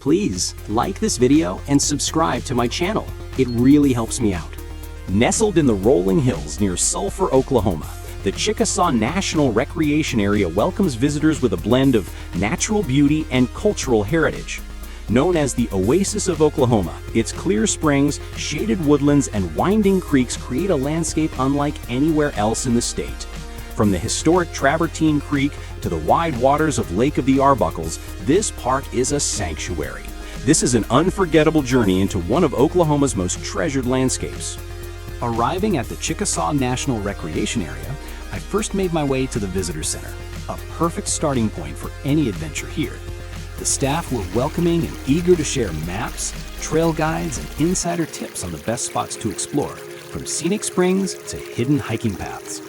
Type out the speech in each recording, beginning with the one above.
Please like this video and subscribe to my channel. It really helps me out. Nestled in the rolling hills near Sulphur, Oklahoma, the Chickasaw National Recreation Area welcomes visitors with a blend of natural beauty and cultural heritage. Known as the Oasis of Oklahoma, its clear springs, shaded woodlands, and winding creeks create a landscape unlike anywhere else in the state. From the historic Travertine Creek to the wide waters of Lake of the Arbuckles, this park is a sanctuary. This is an unforgettable journey into one of Oklahoma's most treasured landscapes. Arriving at the Chickasaw National Recreation Area, I first made my way to the Visitor Center, a perfect starting point for any adventure here. The staff were welcoming and eager to share maps, trail guides, and insider tips on the best spots to explore, from scenic springs to hidden hiking paths.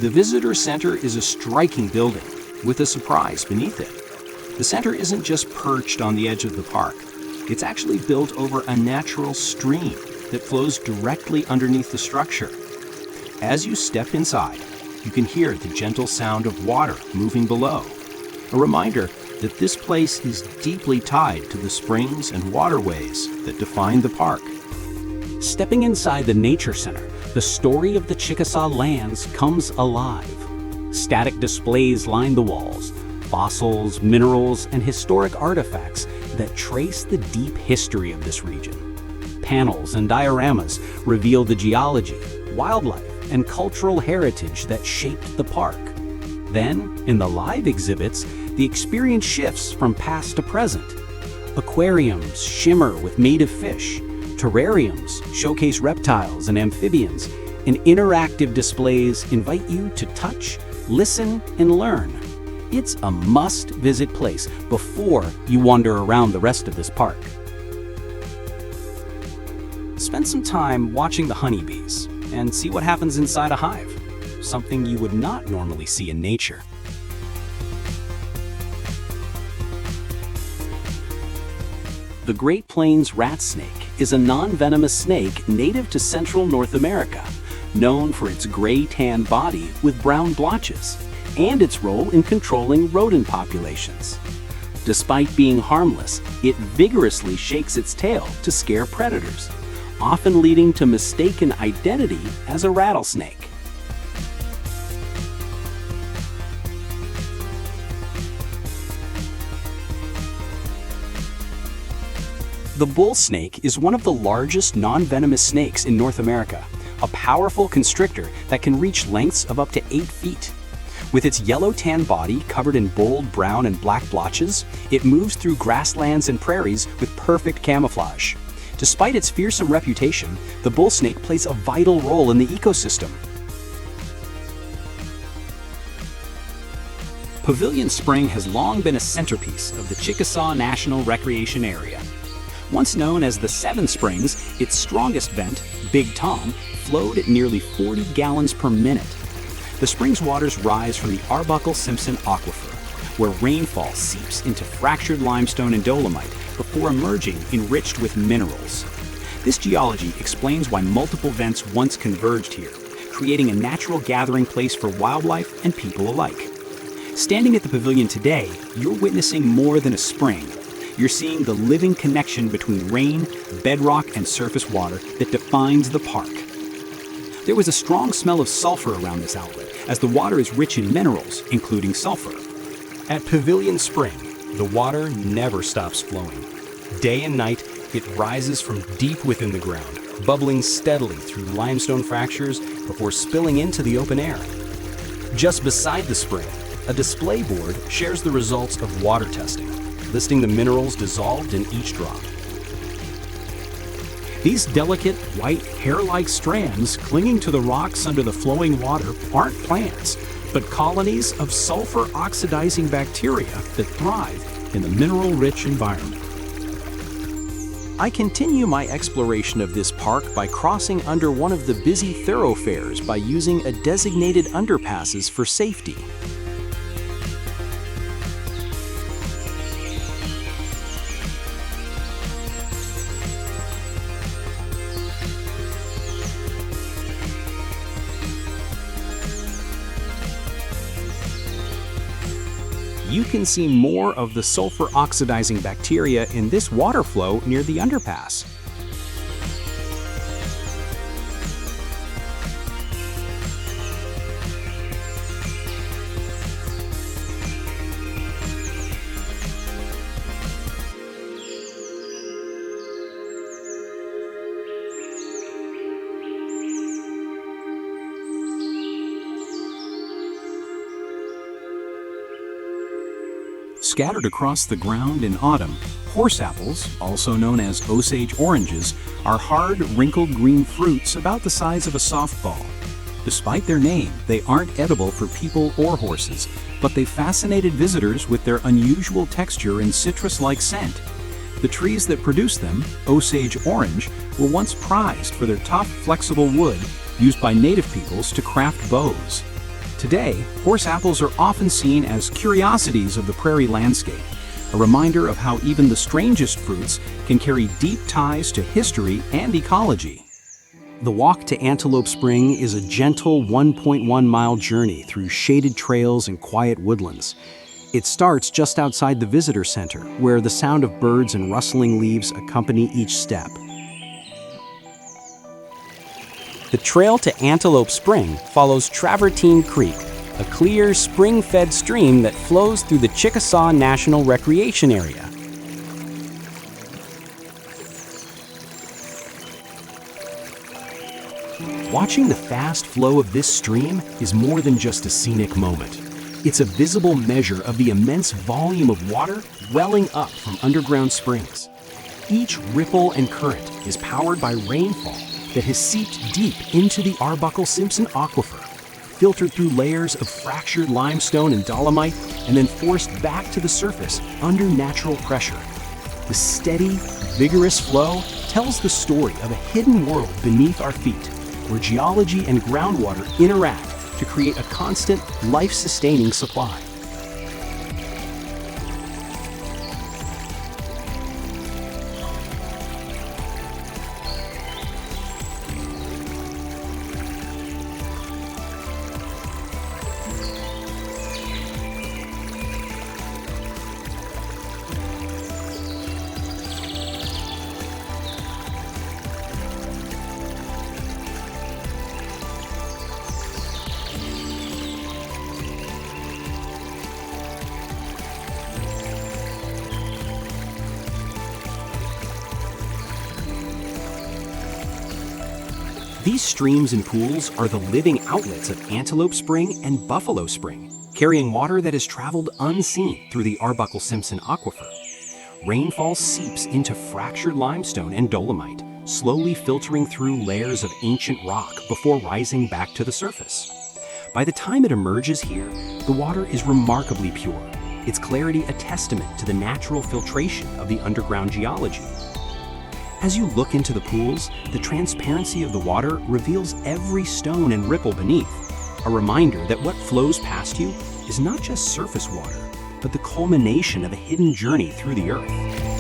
The Visitor Center is a striking building, with a surprise beneath it. The center isn't just perched on the edge of the park. It's actually built over a natural stream that flows directly underneath the structure. As you step inside, you can hear the gentle sound of water moving below, a reminder that this place is deeply tied to the springs and waterways that define the park. Stepping inside the Nature Center, the story of the Chickasaw lands comes alive. Static displays line the walls, fossils, minerals, and historic artifacts that trace the deep history of this region. Panels and dioramas reveal the geology, wildlife, and cultural heritage that shaped the park. Then, in the live exhibits, the experience shifts from past to present. Aquariums shimmer with native fish. Terrariums showcase reptiles and amphibians, and interactive displays invite you to touch, listen, and learn. It's a must-visit place before you wander around the rest of this park. Spend some time watching the honeybees and see what happens inside a hive, something you would not normally see in nature. The Great Plains rat snake is a non-venomous snake native to central North America, known for its gray-tan body with brown blotches, and its role in controlling rodent populations. Despite being harmless, it vigorously shakes its tail to scare predators, often leading to mistaken identity as a rattlesnake. The bull snake is one of the largest non-venomous snakes in North America, a powerful constrictor that can reach lengths of up to 8 feet. With its yellow-tan body covered in bold brown and black blotches, it moves through grasslands and prairies with perfect camouflage. Despite its fearsome reputation, the bull snake plays a vital role in the ecosystem. Pavilion Spring has long been a centerpiece of the Chickasaw National Recreation Area. Once known as the Seven Springs, its strongest vent, Big Tom, flowed at nearly 40 gallons per minute. The spring's waters rise from the Arbuckle Aquifer, where rainfall seeps into fractured limestone and dolomite before emerging enriched with minerals. This geology explains why multiple vents once converged here, creating a natural gathering place for wildlife and people alike. Standing at the pavilion today, you're witnessing more than a spring. You're seeing the living connection between rain, bedrock, and surface water that defines the park. There was a strong smell of sulfur around this outlet, as the water is rich in minerals, including sulfur. At Pavilion Spring, the water never stops flowing. Day and night, it rises from deep within the ground, bubbling steadily through limestone fractures before spilling into the open air. Just beside the spring, a display board shares the results of water testing, listing the minerals dissolved in each drop. These delicate, white, hair-like strands clinging to the rocks under the flowing water aren't plants, but colonies of sulfur-oxidizing bacteria that thrive in the mineral-rich environment. I continue my exploration of this park by crossing under one of the busy thoroughfares by using a designated underpasses for safety. you can see more of the sulfur-oxidizing bacteria in this water flow near the underpass. Scattered across the ground in autumn, horse apples, also known as Osage oranges, are hard, wrinkled green fruits about the size of a softball. Despite their name, they aren't edible for people or horses, but they fascinated visitors with their unusual texture and citrus-like scent. The trees that produce them, Osage orange, were once prized for their tough, flexible wood used by native peoples to craft bows. Today, horse apples are often seen as curiosities of the prairie landscape, a reminder of how even the strangest fruits can carry deep ties to history and ecology. The walk to Antelope Spring is a gentle 1.1-mile journey through shaded trails and quiet woodlands. It starts just outside the visitor center, where the sound of birds and rustling leaves accompany each step. The trail to Antelope Spring follows Travertine Creek, a clear, spring-fed stream that flows through the Chickasaw National Recreation Area. Watching the fast flow of this stream is more than just a scenic moment. It's a visible measure of the immense volume of water welling up from underground springs. Each ripple and current is powered by rainfall that has seeped deep into the Arbuckle Simpson aquifer, filtered through layers of fractured limestone and dolomite, and then forced back to the surface under natural pressure. The steady, vigorous flow tells the story of a hidden world beneath our feet, where geology and groundwater interact to create a constant, life-sustaining supply. These streams and pools are the living outlets of Antelope Spring and Buffalo Spring, carrying water that has traveled unseen through the Arbuckle Simpson aquifer. Rainfall seeps into fractured limestone and dolomite, slowly filtering through layers of ancient rock before rising back to the surface. By the time it emerges here, the water is remarkably pure, its clarity a testament to the natural filtration of the underground geology. As you look into the pools, the transparency of the water reveals every stone and ripple beneath, a reminder that what flows past you is not just surface water, but the culmination of a hidden journey through the earth.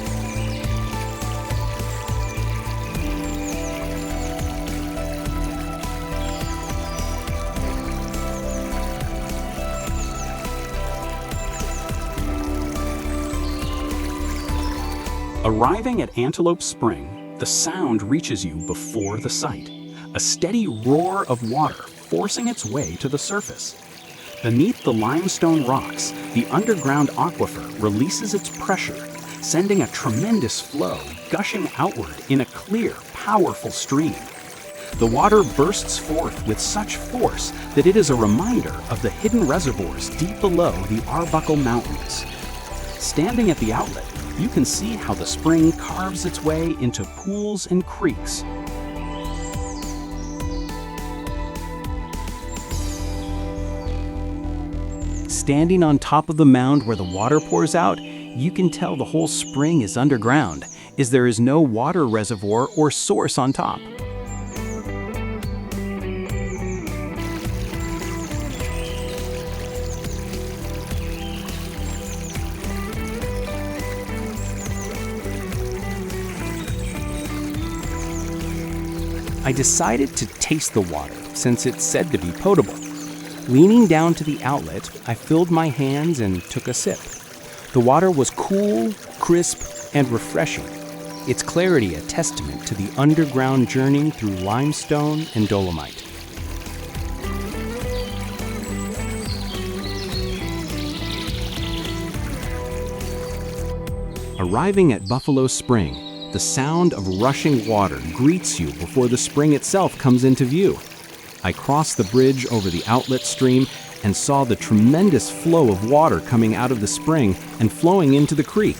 Arriving at Antelope Spring, the sound reaches you before the sight, a steady roar of water forcing its way to the surface. Beneath the limestone rocks, the underground aquifer releases its pressure, sending a tremendous flow gushing outward in a clear, powerful stream. The water bursts forth with such force that it is a reminder of the hidden reservoirs deep below the Arbuckle Mountains. Standing at the outlet, you can see how the spring carves its way into pools and creeks. Standing on top of the mound where the water pours out, you can tell the whole spring is underground, as there is no water reservoir or source on top. I decided to taste the water since it's said to be potable. Leaning down to the outlet, I filled my hands and took a sip. The water was cool, crisp, and refreshing, its clarity a testament to the underground journey through limestone and dolomite. Arriving at Buffalo Spring, the sound of rushing water greets you before the spring itself comes into view. I crossed the bridge over the outlet stream and saw the tremendous flow of water coming out of the spring and flowing into the creek.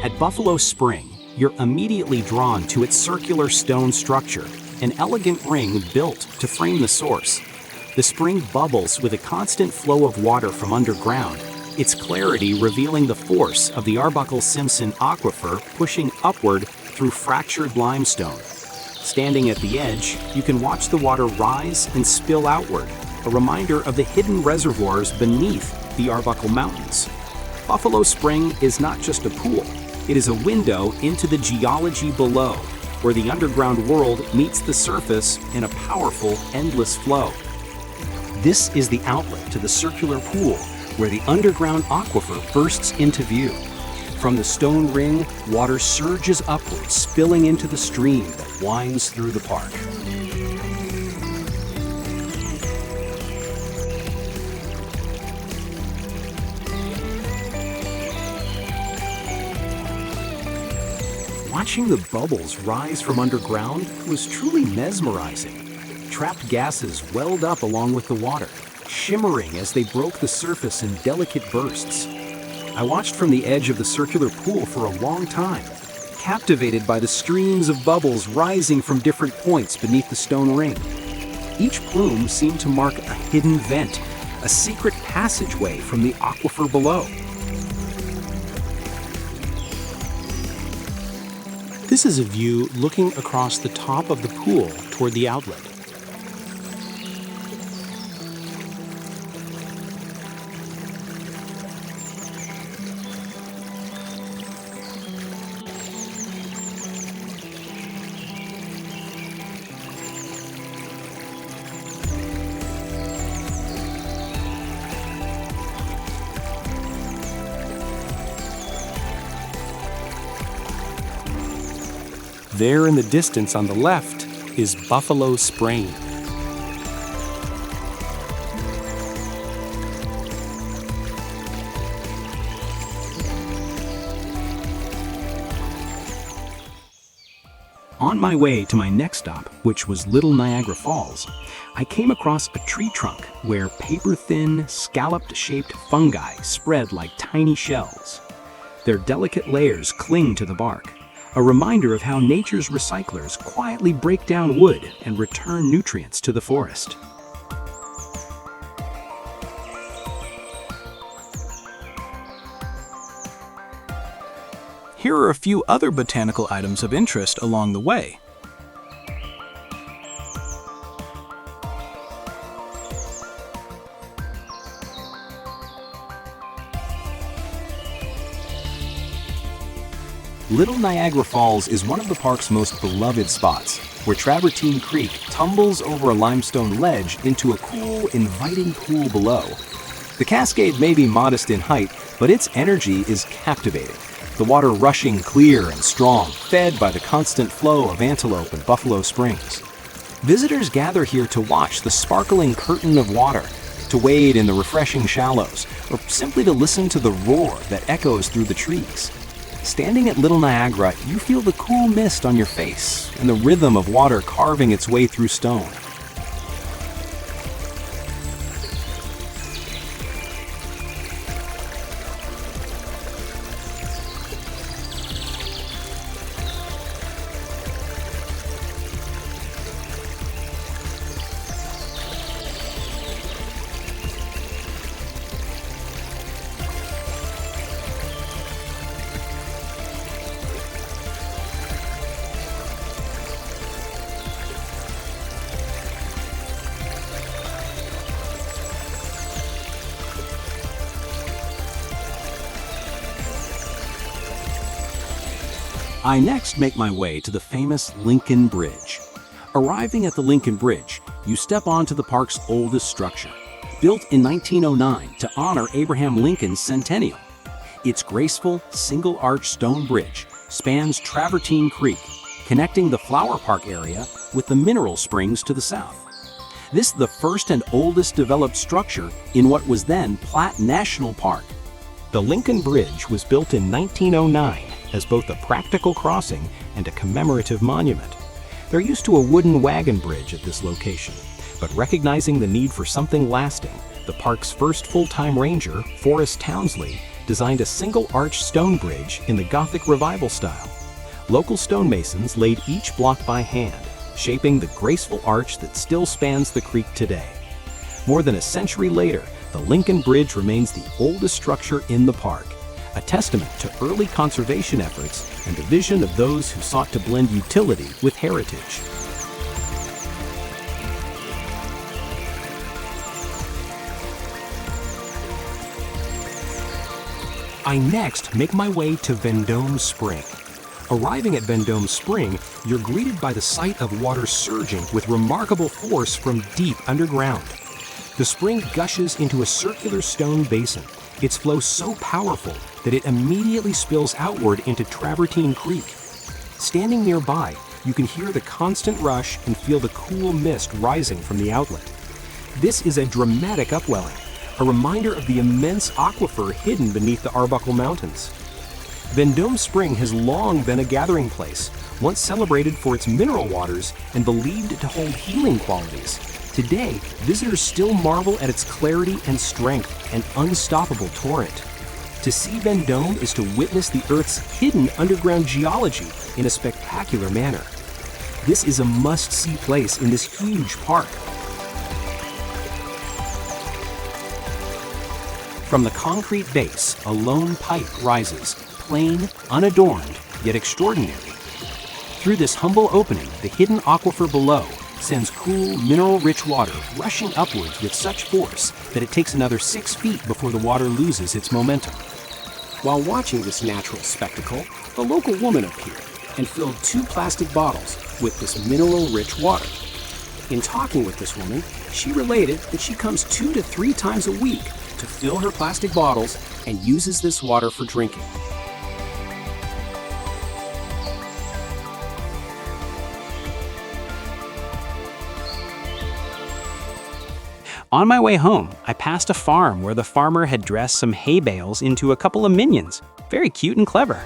At Buffalo Spring, you're immediately drawn to its circular stone structure, an elegant ring built to frame the source. The spring bubbles with a constant flow of water from underground, its clarity revealing the force of the Arbuckle-Simpson aquifer pushing upward through fractured limestone. Standing at the edge, you can watch the water rise and spill outward, a reminder of the hidden reservoirs beneath the Arbuckle Mountains. Buffalo Spring is not just a pool, it is a window into the geology below, where the underground world meets the surface in a powerful, endless flow. This is the outlet to the circular pool, where the underground aquifer bursts into view. From the stone ring, water surges upward, spilling into the stream that winds through the park. Watching the bubbles rise from underground was truly mesmerizing. Trapped gases welled up along with the water, shimmering as they broke the surface in delicate bursts. I watched from the edge of the circular pool for a long time, captivated by the streams of bubbles rising from different points beneath the stone ring. Each plume seemed to mark a hidden vent, a secret passageway from the aquifer below. This is a view looking across the top of the pool toward the outlet. There in the distance on the left is Buffalo Spring. On my way to my next stop, which was Little Niagara Falls, I came across a tree trunk where paper-thin, scalloped-shaped fungi spread like tiny shells. Their delicate layers cling to the bark, a reminder of how nature's recyclers quietly break down wood and return nutrients to the forest. Here are a few other botanical items of interest along the way. Little Niagara Falls is one of the park's most beloved spots, where Travertine Creek tumbles over a limestone ledge into a cool, inviting pool below. The cascade may be modest in height, but its energy is captivating. The water rushing clear and strong, fed by the constant flow of Antelope and Buffalo Springs. Visitors gather here to watch the sparkling curtain of water, to wade in the refreshing shallows, or simply to listen to the roar that echoes through the trees. Standing at Little Niagara, you feel the cool mist on your face and the rhythm of water carving its way through stone. I next make my way to the famous Lincoln Bridge. Arriving at the Lincoln Bridge, you step onto the park's oldest structure, built in 1909 to honor Abraham Lincoln's centennial. Its graceful, single-arch stone bridge spans Travertine Creek, connecting the Flower Park area with the mineral springs to the south. This is the first and oldest developed structure in what was then Platte National Park. The Lincoln Bridge was built in 1909 as both a practical crossing and a commemorative monument. They're used to a wooden wagon bridge at this location, but recognizing the need for something lasting, the park's first full-time ranger, Forrest Townsley, designed a single-arch stone bridge in the Gothic Revival style. Local stonemasons laid each block by hand, shaping the graceful arch that still spans the creek today. More than a century later, the Lincoln Bridge remains the oldest structure in the park, a testament to early conservation efforts and the vision of those who sought to blend utility with heritage. I next make my way to Vendome Spring. Arriving at Vendome Spring, you're greeted by the sight of water surging with remarkable force from deep underground. The spring gushes into a circular stone basin, its flow so powerful that it immediately spills outward into Travertine Creek. Standing nearby, you can hear the constant rush and feel the cool mist rising from the outlet. This is a dramatic upwelling, a reminder of the immense aquifer hidden beneath the Arbuckle Mountains. Vendome Spring has long been a gathering place, once celebrated for its mineral waters and believed to hold healing qualities. Today, visitors still marvel at its clarity and strength, an unstoppable torrent. To see Vendome is to witness the Earth's hidden underground geology in a spectacular manner. This is a must-see place in this huge park. From the concrete base, a lone pipe rises, plain, unadorned, yet extraordinary. Through this humble opening, the hidden aquifer below sends cool, mineral-rich water rushing upwards with such force that it takes another 6 feet before the water loses its momentum. While watching this natural spectacle, a local woman appeared and filled 2 plastic bottles with this mineral-rich water. In talking with this woman, she related that she comes 2 to 3 times a week to fill her plastic bottles and uses this water for drinking. On my way home, I passed a farm where the farmer had dressed some hay bales into a couple of minions. Very cute and clever.